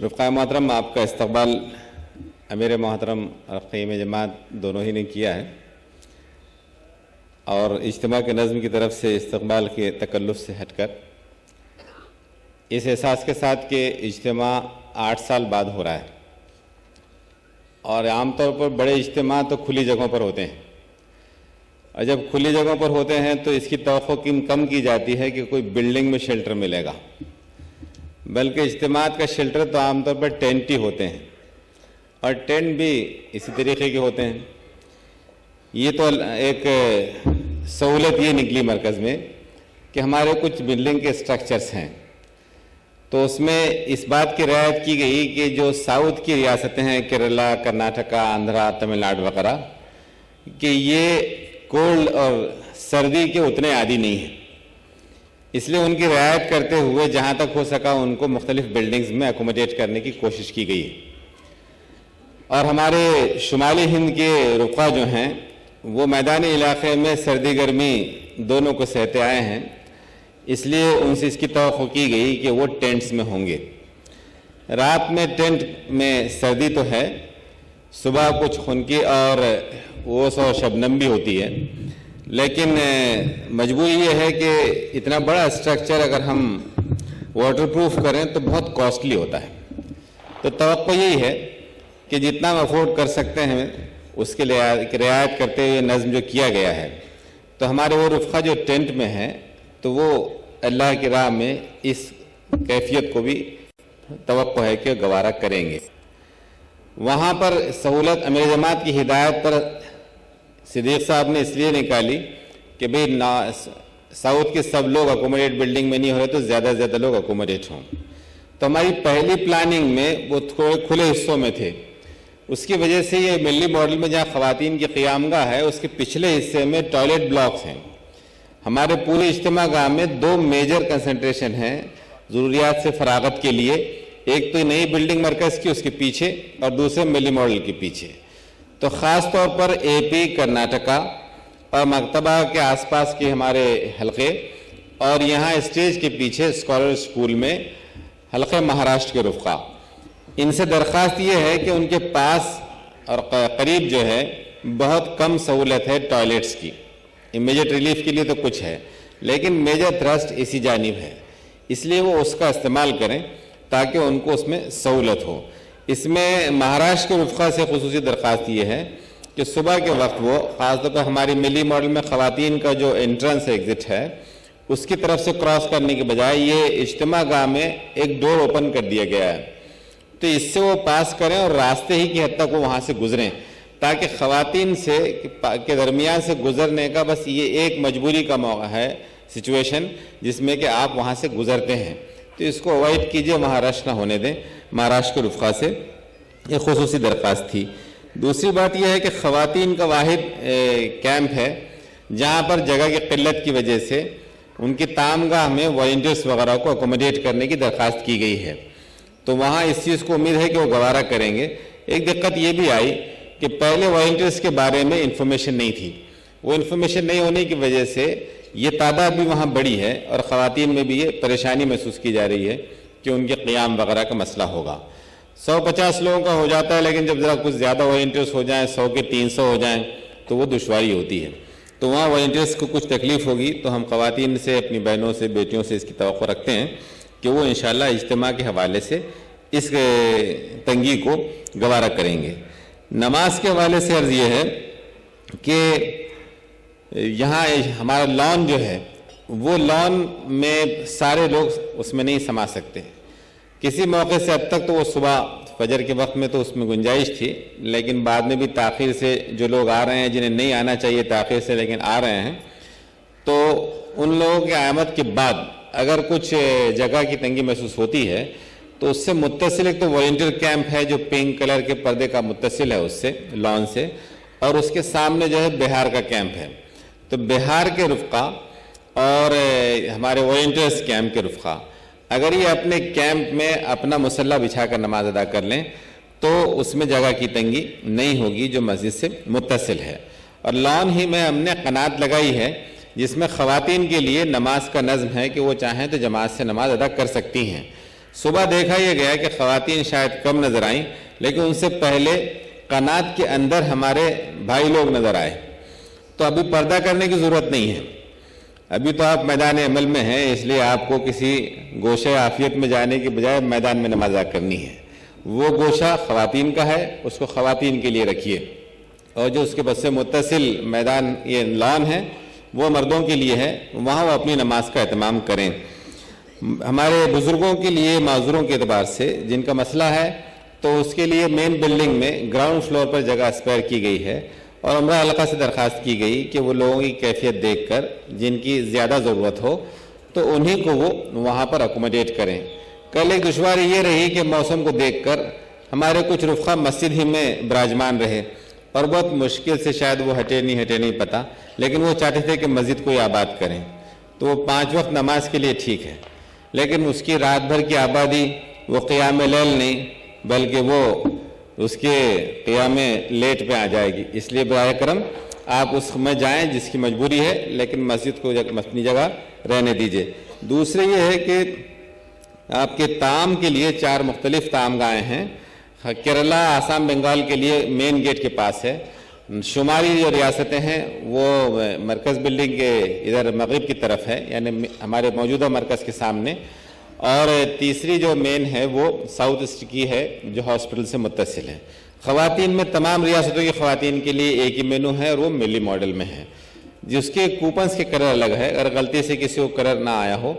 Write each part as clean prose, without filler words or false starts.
رفقائے محترم، آپ کا استقبال امیر محترم اور قیم جماعت دونوں ہی نے کیا ہے، اور اجتماع کے نظم کی طرف سے استقبال کے تکلف سے ہٹ کر اس احساس کے ساتھ کہ اجتماع 8 سال بعد ہو رہا ہے، اور عام طور پر بڑے اجتماع تو کھلی جگہوں پر ہوتے ہیں، اور جب کھلی جگہوں پر ہوتے ہیں تو اس کی توقع کم کی جاتی ہے کہ کوئی بلڈنگ میں شیلٹر ملے گا، بلکہ اجتماعات کا شیلٹر تو عام طور پر ٹینٹ ہی ہوتے ہیں، اور ٹینٹ بھی اسی طریقے کے ہوتے ہیں۔ یہ تو ایک سہولت یہ نکلی مرکز میں کہ ہمارے کچھ بلڈنگ کے سٹرکچرز ہیں، تو اس میں اس بات کی رعایت کی گئی کہ جو ساؤتھ کی ریاستیں ہیں، کیرلا، کرناٹکا، آندھرا، تمل ناڈو وغیرہ، کہ یہ کولڈ اور سردی کے اتنے عادی نہیں ہیں، اس لیے ان کی رعایت کرتے ہوئے جہاں تک ہو سکا ان کو مختلف بلڈنگز میں اکوموڈیٹ کرنے کی کوشش کی گئی ہے۔ اور ہمارے شمالی ہند کے رفقا جو ہیں وہ میدانی علاقے میں سردی گرمی دونوں کو سہتے آئے ہیں، اس لیے ان سے اس کی توقع کی گئی کہ وہ ٹینٹس میں ہوں گے۔ رات میں ٹینٹ میں سردی تو ہے، صبح کچھ خنکی اور اوس اور شبنم بھی ہوتی ہے، لیکن مجبوری یہ ہے کہ اتنا بڑا اسٹرکچر اگر ہم واٹر پروف کریں تو بہت کاسٹلی ہوتا ہے، تو توقع یہی ہے کہ جتنا ہم افورڈ کر سکتے ہیں اس کے لیے رعایت کرتے ہوئے نظم جو کیا گیا ہے، تو ہمارے وہ رفقا جو ٹینٹ میں ہیں تو وہ اللہ کی راہ میں اس کیفیت کو بھی توقع ہے کہ گوارا کریں گے۔ وہاں پر سہولت امیر جماعت کی ہدایت پر صدیق صاحب نے اس لیے نکالی کہ بھئی ساؤتھ کے سب لوگ اکوموڈیٹ بلڈنگ میں نہیں ہو رہے تو زیادہ سے زیادہ لوگ اکوموڈیٹ ہوں، تو ہماری پہلی پلاننگ میں وہ تھوڑے کھلے حصوں میں تھے، اس کی وجہ سے یہ ملی ماڈل میں جہاں خواتین کی قیام گاہ ہے اس کے پچھلے حصے میں ٹوائلٹ بلاکس ہیں۔ ہمارے پورے اجتماع گاہ میں 2 میجر کنسنٹریشن ہیں ضروریات سے فراغت کے لیے، ایک تو نئی بلڈنگ مرکز کی اس کے پیچھے اور دوسرے ملی ماڈل کے پیچھے، تو خاص طور پر اے پی، کرناٹکا اور مکتبہ کے آس پاس کے ہمارے حلقے، اور یہاں اسٹیج کے پیچھے اسکالر اسکول میں حلقے مہاراشٹر کے رفقا، ان سے درخواست یہ ہے کہ ان کے پاس اور قریب جو ہے بہت کم سہولت ہے ٹوائلٹس کی، امیجیٹ ریلیف کے لیے تو کچھ ہے لیکن میجر تھرسٹ اسی جانب ہے، اس لیے وہ اس کا استعمال کریں تاکہ ان کو اس میں سہولت ہو۔ اس میں مہاراشٹر کے رفقا سے خصوصی درخواست یہ ہے کہ صبح کے وقت وہ خاص طور پر ہماری ملی ماڈل میں خواتین کا جو انٹرنس ایگزٹ ہے اس کی طرف سے کراس کرنے کے بجائے یہ اجتماع گاہ میں ایک ڈور اوپن کر دیا گیا ہے، تو اس سے وہ پاس کریں اور راستے ہی کی حد تک وہ وہاں سے گزریں، تاکہ خواتین سے کے درمیان سے گزرنے کا بس یہ ایک مجبوری کا موقع ہے، سچویشن جس میں کہ آپ وہاں سے گزرتے ہیں، تو اس کو اوائڈ کیجئے، وہاں رش نہ ہونے دیں۔ مہاراشٹر کے رفقا سے یہ خصوصی درخواست تھی۔ دوسری بات یہ ہے کہ خواتین کا واحد کیمپ ہے جہاں پر جگہ کی قلت کی وجہ سے ان کی تامگاہ میں والنٹیئرس وغیرہ کو اکوموڈیٹ کرنے کی درخواست کی گئی ہے، تو وہاں اس چیز کو امید ہے کہ وہ گوارا کریں گے۔ ایک دقت یہ بھی آئی کہ پہلے والنٹیئرس کے بارے میں انفارمیشن نہیں تھی، وہ انفارمیشن نہیں ہونے کی وجہ سے یہ تعداد بھی وہاں بڑی ہے، اور خواتین میں بھی یہ پریشانی محسوس کی جا رہی ہے کہ ان کے قیام وغیرہ کا مسئلہ ہوگا۔ 150 لوگوں کا ہو جاتا ہے، لیکن جب ذرا کچھ زیادہ والنٹیئرس ہو جائیں، 100 کے 300 ہو جائیں تو وہ دشواری ہوتی ہے، تو وہاں والنٹیئرس کو کچھ تکلیف ہوگی، تو ہم خواتین سے، اپنی بہنوں سے، بیٹیوں سے اس کی توقع رکھتے ہیں کہ وہ انشاءاللہ اجتماع کے حوالے سے اس تنگی کو گوارا کریں گے۔ نماز کے حوالے سے عرض یہ ہے کہ یہاں ہمارا لان جو ہے وہ لان میں سارے لوگ اس میں نہیں سما سکتے، کسی موقع سے اب تک تو وہ صبح فجر کے وقت میں تو اس میں گنجائش تھی، لیکن بعد میں بھی تاخیر سے جو لوگ آ رہے ہیں جنہیں نہیں آنا چاہیے تاخیر سے لیکن آ رہے ہیں، تو ان لوگوں کی آمد کے بعد اگر کچھ جگہ کی تنگی محسوس ہوتی ہے تو اس سے متصل ایک تو والنٹیئر کیمپ ہے جو پنک کلر کے پردے کا متصل ہے اس سے لان سے، اور اس کے سامنے جو ہے بہار کا کیمپ ہے، تو بہار کے رفقا اور ہمارے والنٹیئرس کیمپ کے رفقا اگر یہ اپنے کیمپ میں اپنا مسلح بچھا کر نماز ادا کر لیں تو اس میں جگہ کی تنگی نہیں ہوگی جو مسجد سے متصل ہے، اور لان ہی میں ہم نے قنات لگائی ہے جس میں خواتین کے لیے نماز کا نظم ہے کہ وہ چاہیں تو جماعت سے نماز ادا کر سکتی ہیں۔ صبح دیکھا یہ گیا کہ خواتین شاید کم نظر آئیں، لیکن ان سے پہلے قنات کے اندر ہمارے بھائی لوگ نظر آئے. تو ابھی پردہ کرنے کی ضرورت نہیں ہے، ابھی تو آپ میدان عمل میں ہیں، اس لیے آپ کو کسی گوشہ عافیت میں جانے کے بجائے میدان میں نماز ادا کرنی ہے. وہ گوشہ خواتین کا ہے، اس کو خواتین کے لیے رکھیے، اور جو اس کے بس سے متصل میدان یہ لان ہے وہ مردوں کے لیے ہے، وہاں وہ اپنی نماز کا اہتمام کریں. ہمارے بزرگوں کے لیے معذوروں کے اعتبار سے جن کا مسئلہ ہے تو اس کے لیے مین بلڈنگ میں گراؤنڈ فلور پر جگہ اسپیئر کی گئی ہے، اور عمرہ حلقہ سے درخواست کی گئی کہ وہ لوگوں کی کیفیت دیکھ کر جن کی زیادہ ضرورت ہو تو انہی کو وہ وہاں پر اکوموڈیٹ کریں. کل ایک دشواری یہ رہی کہ موسم کو دیکھ کر ہمارے کچھ رفقا مسجد ہی میں براجمان رہے، اور بہت مشکل سے شاید وہ ہٹے نہیں پتہ، لیکن وہ چاہتے تھے کہ مسجد کو آباد کریں. تو وہ 5 وقت نماز کے لیے ٹھیک ہے، لیکن اس کی رات بھر کی آبادی وہ قیام لیل نہیں بلکہ وہ اس کے قیام لیٹ پہ آ جائے گی. اس لیے برائے کرم آپ اس میں جائیں جس کی مجبوری ہے، لیکن مسجد کو اپنی جگہ رہنے دیجئے. دوسرے یہ ہے کہ آپ کے طعام کے لیے 4 مختلف طعام گاہیں ہیں. کیرلا آسام بنگال کے لیے مین گیٹ کے پاس ہے. شمالی جو ریاستیں ہیں وہ مرکز بلڈنگ کے ادھر مغرب کی طرف ہے، یعنی ہمارے موجودہ مرکز کے سامنے. اور تیسری جو مین ہے وہ ساؤتھ ایسٹ کی ہے جو ہاسپٹل سے متصل ہے. خواتین میں تمام ریاستوں کی خواتین کے لیے ایک ہی مینو ہے اور وہ ملی ماڈل میں ہے، جس کے کوپنز کے کلر الگ ہے. اگر غلطی سے کسی کو کلر نہ آیا ہو،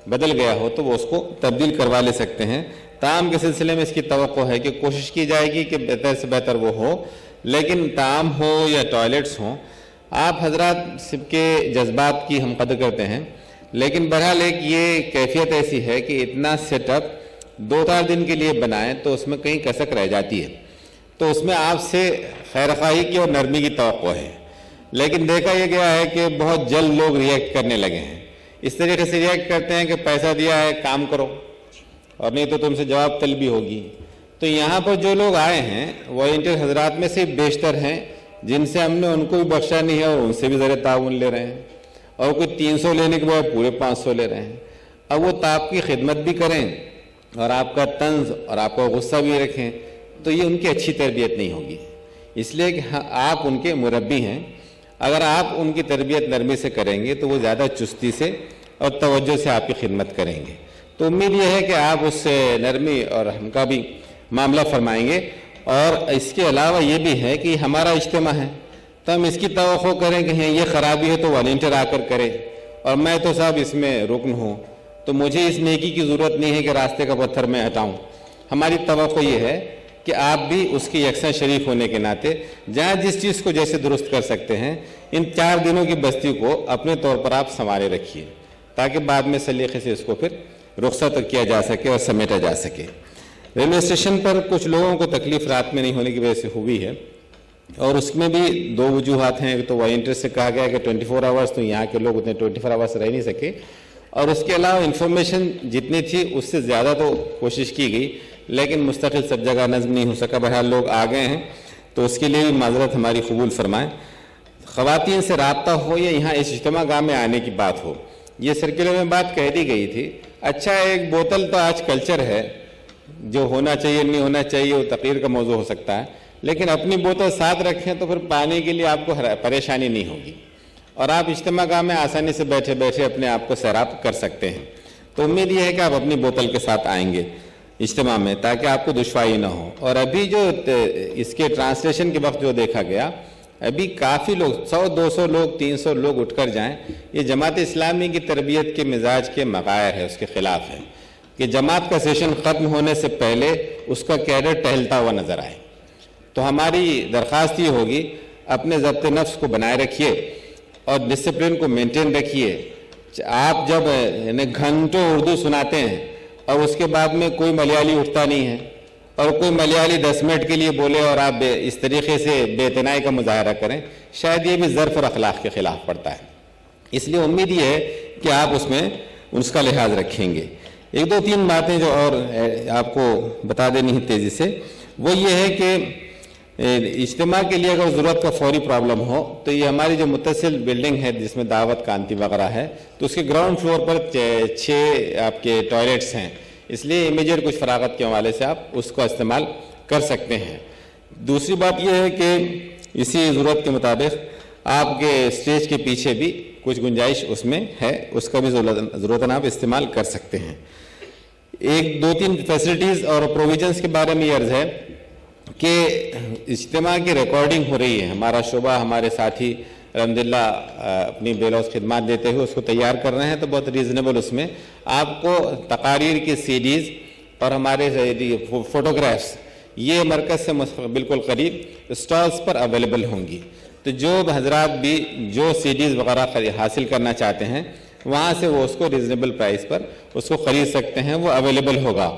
بدل گیا ہو، تو وہ اس کو تبدیل کروا لے سکتے ہیں. طعام کے سلسلے میں اس کی توقع ہے کہ کوشش کی جائے گی کہ بہتر سے بہتر وہ ہو، لیکن طعام ہو یا ٹوائلٹس ہوں، آپ حضرات سب کے جذبات کی ہم قدر کرتے ہیں، لیکن بہرحال ایک یہ کیفیت ایسی ہے کہ اتنا سیٹ اپ 2-4 دن کے لیے بنائیں تو اس میں کہیں کسک رہ جاتی ہے. تو اس میں آپ سے خیرخواہی کی اور نرمی کی توقع ہے. لیکن دیکھا یہ گیا ہے کہ بہت جلد لوگ ریئیکٹ کرنے لگے ہیں. اس طریقے سے ریئیکٹ کرتے ہیں کہ پیسہ دیا ہے کام کرو، اور نہیں تو تم سے جواب طلبی ہوگی. تو یہاں پر جو لوگ آئے ہیں والنٹیئر حضرات میں سے بیشتر ہیں جن سے ہم نے ان کو بھی بخشا نہیں ہے اور ان سے بھی ذرا تعاون لے رہے ہیں، اور کوئی 300 لینے کے بعد پورے 500 لے رہے ہیں. اب وہ آپ کی خدمت بھی کریں اور آپ کا طنز اور آپ کا غصہ بھی رکھیں تو یہ ان کی اچھی تربیت نہیں ہوگی. اس لیے کہ آپ ان کے مربی ہیں، اگر آپ ان کی تربیت نرمی سے کریں گے تو وہ زیادہ چستی سے اور توجہ سے آپ کی خدمت کریں گے. تو امید یہ ہے کہ آپ اس سے نرمی اور ہم کا بھی معاملہ فرمائیں گے. اور اس کے علاوہ یہ بھی ہے کہ ہمارا اجتماع ہے تو ہم اس کی توقع کریں کہ یہ خرابی ہے تو والنٹیئر آ کر کرے، اور میں تو صاحب اس میں رکن ہوں تو مجھے اس نیکی کی ضرورت نہیں ہے کہ راستے کا پتھر میں ہٹاؤں. ہماری توقع یہ ہے کہ آپ بھی اس کی یکساں شریف ہونے کے ناطے جہاں جس چیز کو جیسے درست کر سکتے ہیں ان 4 دنوں کی بستی کو اپنے طور پر آپ سنوارے رکھیے، تاکہ بعد میں سلیقے سے اس کو پھر رخصت کیا جا سکے اور سمیٹا جا سکے. ریلوے اسٹیشن پر کچھ لوگوں کو تکلیف رات میں نہیں ہونے کی وجہ سے ہوئی ہے، اور اس میں بھی 2 وجوہات ہیں. ایک تو والنٹیئر سے کہا گیا کہ 24 آورس تو یہاں کے لوگ اتنے 24 آورس رہ نہیں سکے، اور اس کے علاوہ انفارمیشن جتنی تھی اس سے زیادہ تو کوشش کی گئی لیکن مستقل سب جگہ نظم نہیں ہو سکا. بہرحال لوگ آ گئے ہیں تو اس کے لیے بھی معذرت ہماری قبول فرمائیں. خواتین سے رابطہ ہو یا یہاں اس اجتماع گاہ میں آنے کی بات ہو، یہ سرکلر میں بات کہہ دی گئی تھی. اچھا ایک بوتل تو آج کلچر ہے، جو ہونا چاہیے نہیں ہونا چاہیے وہ تقریر کا موضوع ہو سکتا ہے، لیکن اپنی بوتل ساتھ رکھیں تو پھر پانی کے لیے آپ کو پریشانی نہیں ہوگی، اور آپ اجتماع گاہ میں آسانی سے بیٹھے بیٹھے اپنے آپ کو سیراب کر سکتے ہیں. تو امید یہ ہے کہ آپ اپنی بوتل کے ساتھ آئیں گے اجتماع میں تاکہ آپ کو دشواری نہ ہو. اور ابھی جو اس کے ٹرانسلیشن کے وقت جو دیکھا گیا، ابھی کافی لوگ 100-200 لوگ 300 لوگ اٹھ کر جائیں، یہ جماعت اسلامی کی تربیت کے مزاج کے مغائر ہے، اس کے خلاف ہے کہ جماعت کا سیشن ختم ہونے سے پہلے اس کا کیڈر ٹہلتا ہوا نظر آئے. تو ہماری درخواست یہ ہوگی اپنے ضبط نفس کو بنائے رکھیے اور ڈسپلن کو مینٹین رکھیے. آپ جب گھنٹوں اردو سناتے ہیں اور اس کے بعد میں کوئی ملیالی اٹھتا نہیں ہے اور کوئی ملیالی 10 منٹ کے لیے بولے اور آپ اس طریقے سے بے اعتنائی کا مظاہرہ کریں، شاید یہ بھی ظرف اور اخلاق کے خلاف پڑتا ہے. اس لیے امید یہ ہے کہ آپ اس میں اس کا لحاظ رکھیں گے. 1-2-3 باتیں جو اور آپ کو بتا دینی ہے تیزی سے، وہ یہ ہے کہ اجتماع کے لیے اگر ضرورت کا فوری پرابلم ہو تو یہ ہماری جو متصل بلڈنگ ہے جس میں دعوت کانتی وغیرہ ہے تو اس کے گراؤنڈ فلور پر 6 آپ کے ٹوائلٹس ہیں. اس لیے امیجیٹ کچھ فراغت کے حوالے سے آپ اس کو استعمال کر سکتے ہیں۔ دوسری بات یہ ہے کہ اسی ضرورت کے مطابق آپ کے اسٹیج کے پیچھے بھی کچھ گنجائش اس میں ہے، اس کا بھی ضرورتاً آپ استعمال کر سکتے ہیں۔ ایک دو تین فیسلٹیز اور پروویژنس کے بارے میں یہ عرض ہے کہ اجتماع کی ریکارڈنگ ہو رہی ہے، ہمارا شعبہ ہمارے ساتھی الحمدللہ اپنی بے لوث خدمات دیتے ہوئے اس کو تیار کر رہے ہیں، تو بہت ریزنیبل اس میں آپ کو تقاریر کی سیڈیز اور ہمارے فوٹوگرافس یہ مرکز سے بالکل قریب اسٹالز پر اویلیبل ہوں گی، تو جو حضرات بھی جو سیڈیز وغیرہ حاصل کرنا چاہتے ہیں وہاں سے وہ اس کو ریزنیبل پرائس پر اس کو خرید سکتے ہیں، وہ اویلیبل ہوگا۔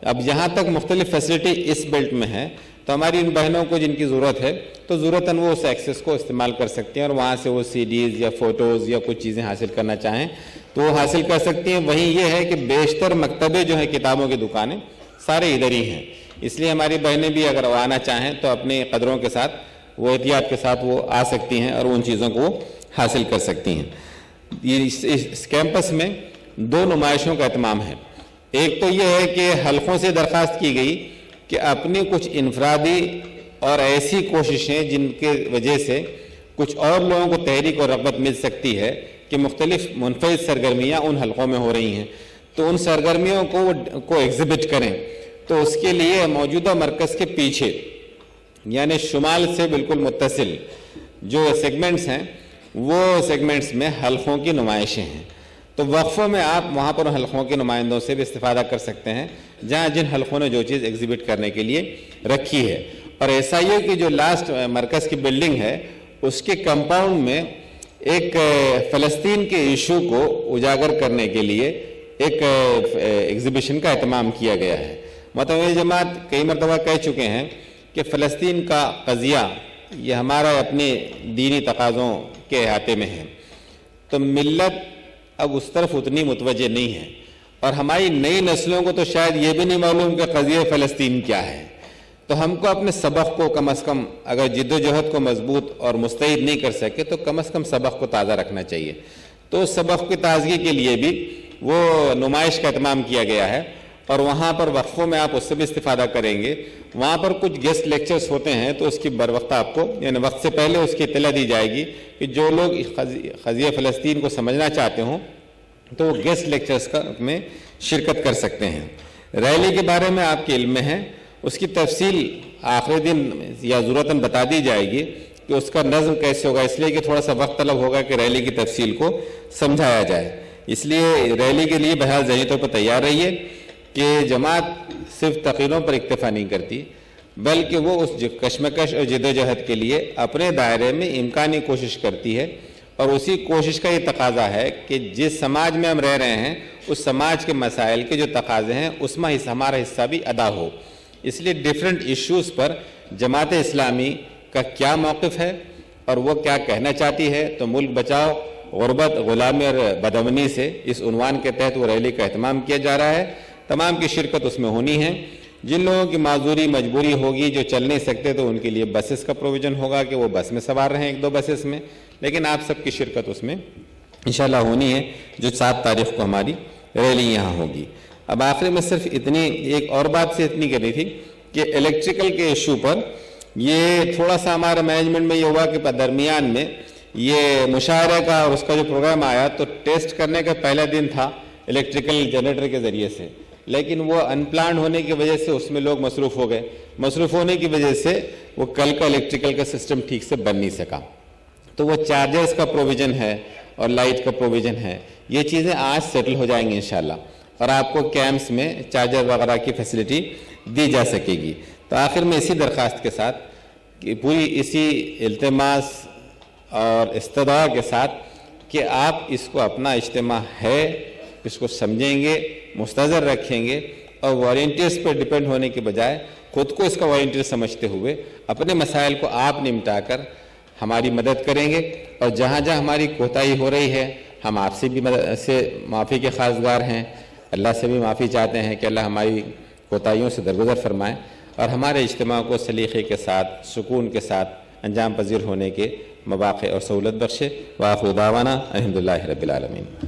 اب جہاں تک مختلف فیسلٹی اس بیلٹ میں ہے تو ہماری ان بہنوں کو جن کی ضرورت ہے تو ضرورتاً وہ اس ایکسیس کو استعمال کر سکتی ہیں اور وہاں سے وہ سیڈیز یا فوٹوز یا کچھ چیزیں حاصل کرنا چاہیں تو وہ حاصل کر سکتی ہیں۔ وہیں یہ ہے کہ بیشتر مکتبے جو ہیں کتابوں کی دکانیں سارے ادھر ہی ہیں، اس لیے ہماری بہنیں بھی اگر آنا چاہیں تو اپنے قدروں کے ساتھ وہ احتیاط کے ساتھ وہ آ سکتی ہیں اور ان چیزوں کو وہ حاصل کر سکتی ہیں۔ اس کیمپس میں دو نمائشوں کا اہتمام ہے۔ ایک تو یہ ہے کہ حلقوں سے درخواست کی گئی کہ اپنی کچھ انفرادی اور ایسی کوششیں جن کے وجہ سے کچھ اور لوگوں کو تحریک اور رغبت مل سکتی ہے کہ مختلف منفرد سرگرمیاں ان حلقوں میں ہو رہی ہیں، تو ان سرگرمیوں کو ایگزیبٹ کریں، تو اس کے لیے موجودہ مرکز کے پیچھے یعنی شمال سے بالکل متصل جو سیگمنٹس ہیں وہ سیگمنٹس میں حلقوں کی نمائشیں ہیں، تو وقفوں میں آپ وہاں پر حلقوں کے نمائندوں سے بھی استفادہ کر سکتے ہیں جہاں جن حلقوں نے جو چیز ایگزیبٹ کرنے کے لیے رکھی ہے۔ اور ایسا ہی کہ جو لاسٹ مرکز کی بلڈنگ ہے اس کے کمپاؤنڈ میں ایک فلسطین کے ایشو کو اجاگر کرنے کے لیے ایک ایگزیبیشن کا اہتمام کیا گیا ہے۔ متوجہ جماعت کئی مرتبہ کہہ چکے ہیں کہ فلسطین کا قضیہ یہ ہمارا اپنے دینی تقاضوں کے احاطے میں ہے، تو ملت اب اس طرف اتنی متوجہ نہیں ہے، اور ہماری نئی نسلوں کو تو شاید یہ بھی نہیں معلوم کہ قضیہ فلسطین کیا ہے، تو ہم کو اپنے سبق کو کم از کم اگر جد و جہد کو مضبوط اور مستعد نہیں کر سکے تو کم از کم سبق کو تازہ رکھنا چاہیے، تو سبق کی تازگی کے لیے بھی وہ نمائش کا اہتمام کیا گیا ہے، اور وہاں پر وقفوں میں آپ اس سے بھی استفادہ کریں گے۔ وہاں پر کچھ گیسٹ لیکچرز ہوتے ہیں تو اس کی بر وقت آپ کو یعنی وقت سے پہلے اس کی اطلاع دی جائے گی کہ جو لوگ قضیہ فلسطین کو سمجھنا چاہتے ہوں تو وہ گیسٹ لیکچرز میں شرکت کر سکتے ہیں۔ ریلی کے بارے میں آپ کے علم میں ہے، اس کی تفصیل آخری دن یا ضرورتاً بتا دی جائے گی کہ اس کا نظم کیسے ہوگا، اس لیے کہ تھوڑا سا وقت طلب ہوگا کہ ریلی کی تفصیل کو سمجھایا جائے، اس لیے ریلی کے لیے بہرحال ذہنی طور پر تیار رہیے کہ جماعت صرف تقریروں پر اکتفا نہیں کرتی بلکہ وہ اس کشمکش اور جدوجہد کے لیے اپنے دائرے میں امکانی کوشش کرتی ہے، اور اسی کوشش کا یہ تقاضا ہے کہ جس سماج میں ہم رہ رہے ہیں اس سماج کے مسائل کے جو تقاضے ہیں اس میں ہمارا حصہ بھی ادا ہو۔ اس لیے ڈیفرنٹ ایشوز پر جماعت اسلامی کا کیا موقف ہے اور وہ کیا کہنا چاہتی ہے، تو ملک بچاؤ غربت غلامی اور بدامنی سے اس عنوان کے تحت وہ ریلی کا اہتمام کیا جا رہا ہے۔ تمام کی شرکت اس میں ہونی ہے۔ جن لوگوں کی معذوری مجبوری ہوگی جو چل نہیں سکتے تو ان کے لیے بسز کا پروویژن ہوگا کہ وہ بس میں سوار رہیں، ایک دو بسز میں، لیکن آپ سب کی شرکت اس میں انشاءاللہ ہونی ہے جو 7 تاریخ کو ہماری ریلی یہاں ہوگی۔ اب آخری میں صرف اتنی ایک اور بات سے اتنی کرنی تھی کہ الیکٹریکل کے ایشو پر یہ تھوڑا سا ہمارا مینجمنٹ میں یہ ہوا کہ درمیان میں یہ مشاعرے کا اور اس کا جو پروگرام آیا تو ٹیسٹ کرنے کا پہلا دن تھا الیکٹریکل جنریٹر کے ذریعے سے، لیکن وہ ان پلانڈ ہونے کی وجہ سے اس میں لوگ مصروف ہو گئے، مصروف ہونے کی وجہ سے وہ کل کا الیکٹریکل کا سسٹم ٹھیک سے بن نہیں سکا، تو وہ چارجرز کا پروویژن ہے اور لائٹ کا پروویژن ہے، یہ چیزیں آج سیٹل ہو جائیں گی انشاءاللہ، اور آپ کو کیمپس میں چارجر وغیرہ کی فیسلٹی دی جا سکے گی۔ تو آخر میں اسی درخواست کے ساتھ کہ پوری اسی التماس اور استدعا کے ساتھ کہ آپ اس کو اپنا اجتماع ہے اس کو سمجھیں گے، مستحضر رکھیں گے، اور والنٹیئرز پر ڈیپینڈ ہونے کے بجائے خود کو اس کا والنٹیئر سمجھتے ہوئے اپنے مسائل کو آپ نمٹا کر ہماری مدد کریں گے، اور جہاں جہاں ہماری کوتاہی ہو رہی ہے ہم آپ سے بھی معافی کے خواستگار ہیں، اللہ سے بھی معافی چاہتے ہیں کہ اللہ ہماری کوتاہیوں سے درگزر فرمائے اور ہمارے اجتماع کو سلیقے کے ساتھ سکون کے ساتھ انجام پذیر ہونے کے مواقع اور سہولت بخشے۔ وآخر دعوانا الحمدللہ رب العالمین۔